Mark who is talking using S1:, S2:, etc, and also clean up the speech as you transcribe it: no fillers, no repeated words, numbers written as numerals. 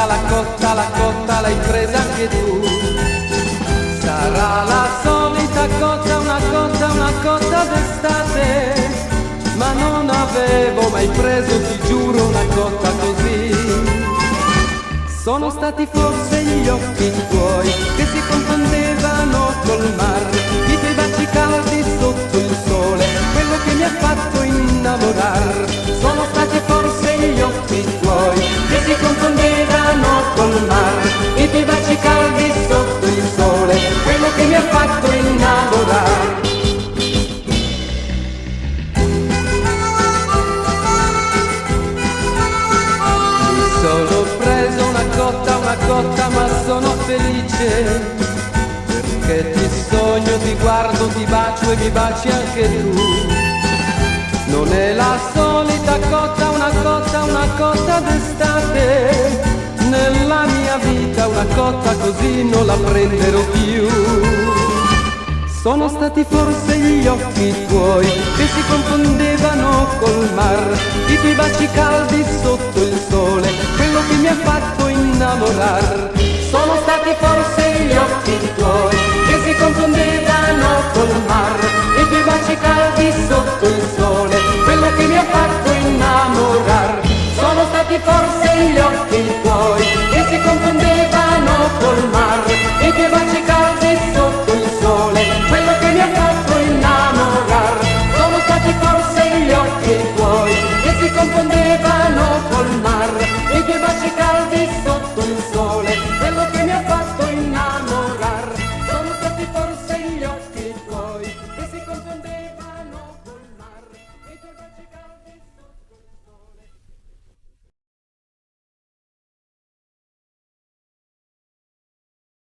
S1: la cotta l'hai presa anche tu. Sarà la solita cotta, una cotta d'estate, ma non avevo mai preso, ti giuro, una cotta così. Sono stati forse gli occhi tuoi che si confondevano col mare, i tuoi baci caldi sotto il sole, quello che mi ha fatto innamorar. Sono stati forse gli occhi tuoi che si confondevano col mare, i tuoi baci caldi sotto il sole, quello che mi ha fatto innamorar. Sono preso una cotta, ma sono felice, perché ti sogno, ti guardo, ti bacio e mi baci anche tu. Non è la solita cotta, una cotta d'estate, nella mia vita una cotta così non la prenderò più. Sono stati forse gli occhi tuoi che si confondevano col mar, i tuoi baci caldi sotto il sole, quello che mi ha fatto innamorar. Sono stati forse